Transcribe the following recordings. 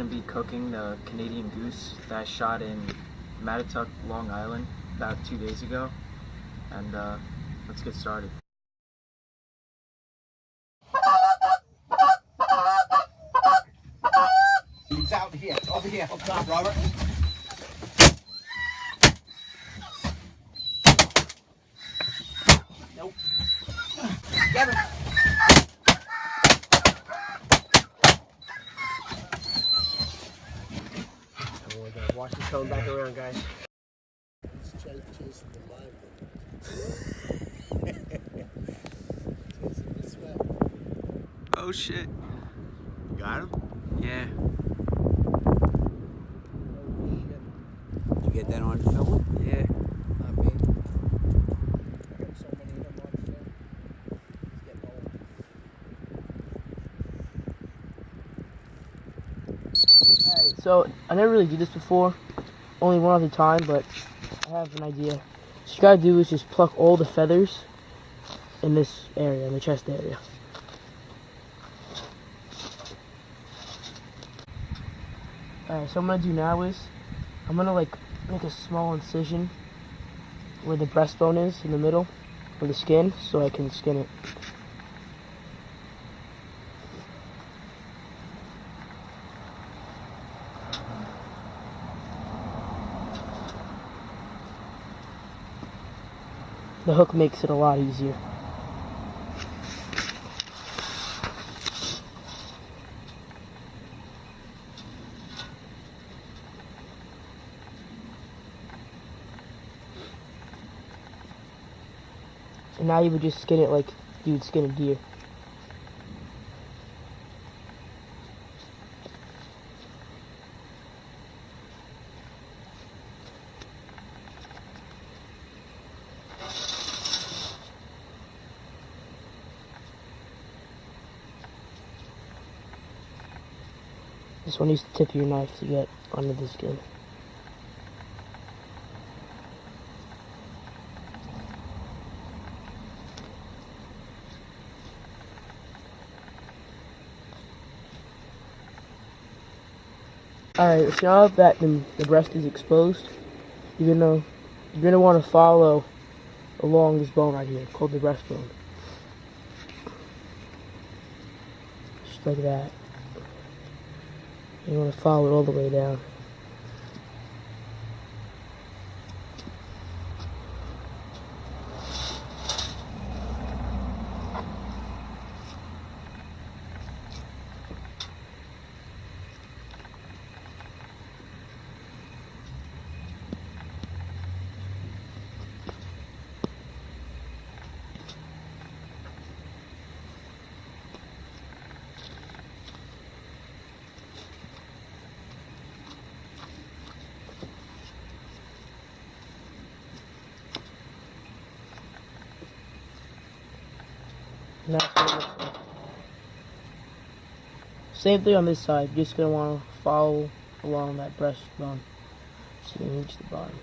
going to be cooking the Canadian goose that I shot in Mattituck, Long Island about 2 days ago. And let's get started. He's out here, over here, up top, Robert. Nope. Get him. Watch him coming back around, guys. He's chasing the live one. Chasing this way. Oh shit. You got him? Yeah. Did you get that on film? Yeah. Not me. I got so many of them on film. He's getting old. Alright, so I never really did this before, only one other time, but I have an idea. What you gotta do is just pluck all the feathers in this area, in the chest area. Alright, so what I'm gonna do now is, I'm gonna like make a small incision where the breastbone is, in the middle of the skin, so I can skin it. The hook makes it a lot easier. And now you would just skin it like you would skin a deer. This one needs the tip of your knife to get under the skin. Alright, so now that the breast is exposed, you're gonna want to follow along this bone right here, called the breastbone. Just like that. You want to follow it all the way down. And that's what it looks like. Same thing on this side. You're just going to want to follow along that breastbone so you can reach the bottom.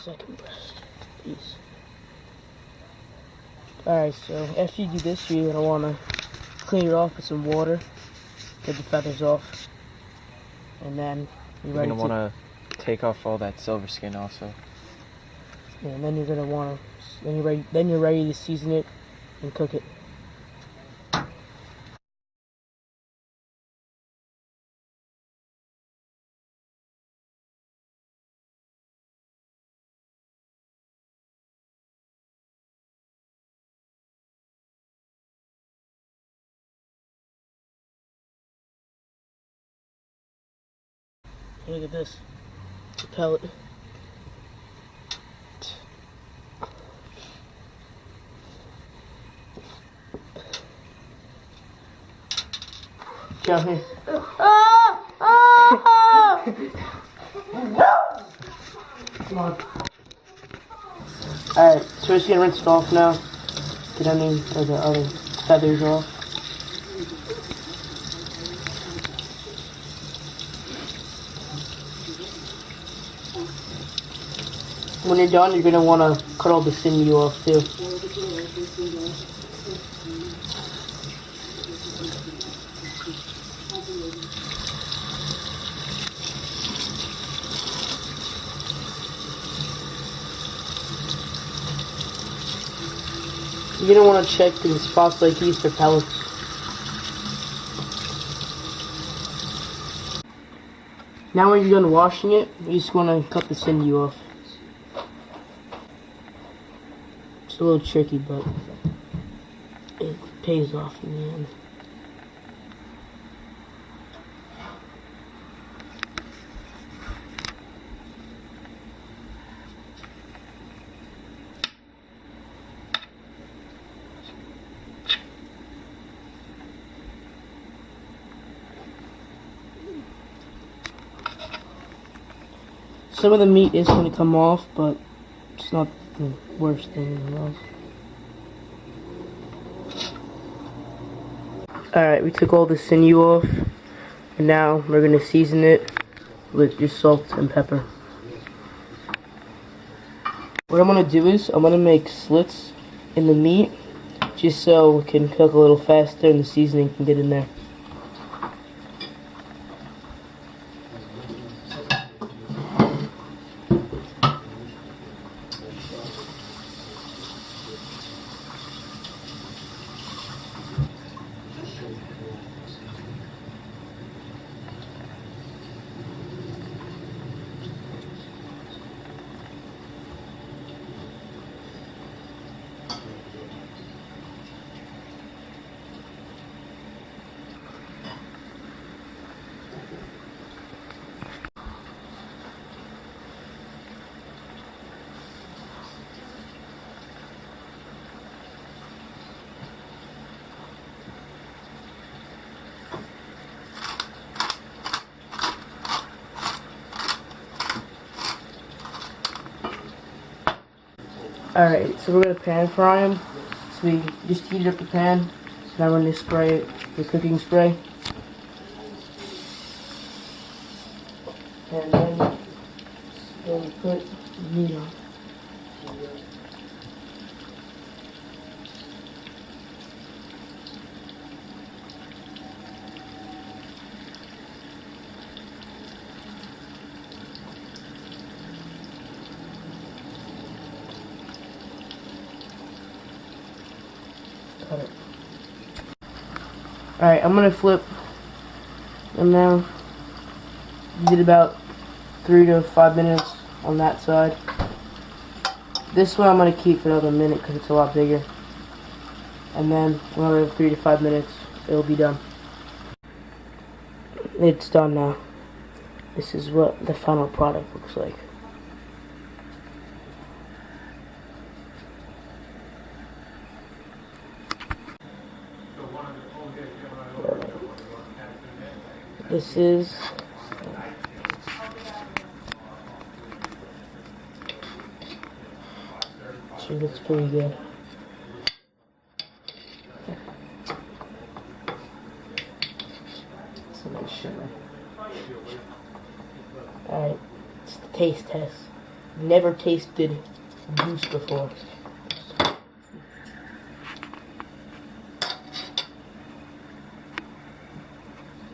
Second breast piece. Alright, so after you do this, you're going to want to clean it off with some water, get the feathers off, and then you're ready You're going to want to take off all that silver skin also. Yeah, and then you're going to want to, then you're ready to season it and cook it. Look at this. It's a pellet. Down here. Come on. Alright, so we're just gonna rinse it off now. Get any of the other feathers off. When you're done, you're gonna wanna cut all the sinew off too. You're gonna want to check in spots like these for pellets. Now when you're done washing it, you just want to cut the sinew off. It's a little tricky, but it pays off in the end. Some of the meat is going to come off, but it's not the worst thing in the world. Alright, we took all the sinew off, and now we're going to season it with just salt and pepper. What I'm going to do is, I'm going to make slits in the meat, just so it can cook a little faster and the seasoning can get in there. Alright, so we're going to pan fry them. So we just heated up the pan. Now we're going to spray it with cooking spray. And then we'll put meat on. Alright, I'm gonna flip them now. Did about 3 to 5 minutes on that side. This one I'm gonna keep for another minute because it's a lot bigger. And then another 3 to 5 minutes, it'll be done. It's done now. This is what the final product looks like. This is she looks pretty good. It's a nice shimmer. Alright, it's the taste test. Never tasted goose before.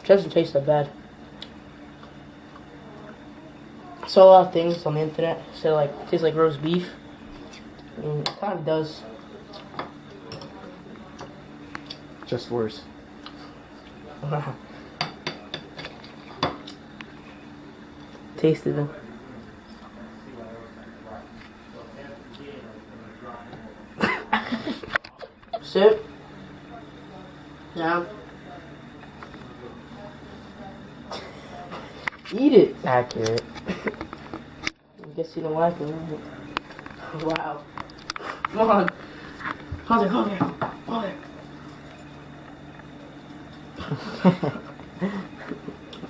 Doesn't taste that bad. I saw a lot of things on the internet. So like, it tastes like roast beef. And it kind of does. Just worse. Tasted them. Sit. Down. Eat it. Accurate. I guess you don't like it, right? Wow. Come on. Hold there, hold there. Hold there.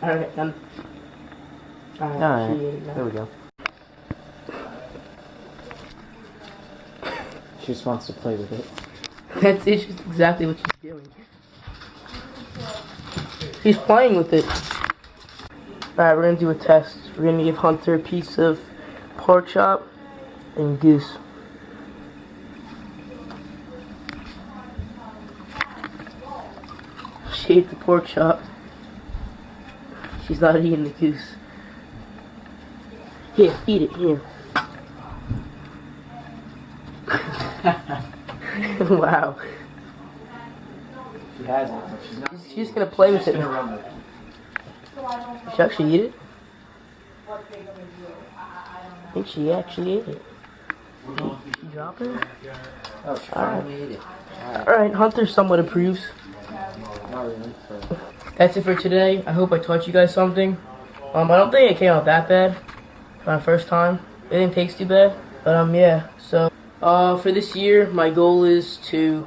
Alright, done. Alright, she ate it now. there we go. She just wants to play with it. That's exactly what she's doing. He's playing with it. Alright, we're gonna do a test. We're gonna give Hunter a piece of pork chop and goose. She ate the pork chop. She's not eating the goose. Here, eat it, here. Wow. She has it, but she's not. She's just gonna play with it. Gonna run with it. Did she actually eat it? I think she actually ate it. Did she drop it? Oh, she finally ate it. Alright, Hunter somewhat approves. Not really. That's it for today. I hope I taught you guys something. I don't think it came out that bad for my first time. It didn't taste too bad. But yeah. So for this year, my goal is to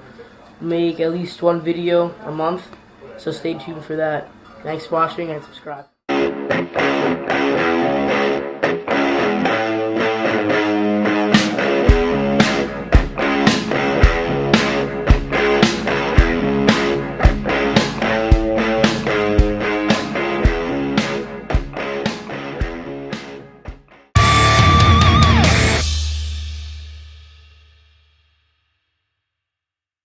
make at least one video a month. So stay tuned for that. Thanks for watching and subscribe.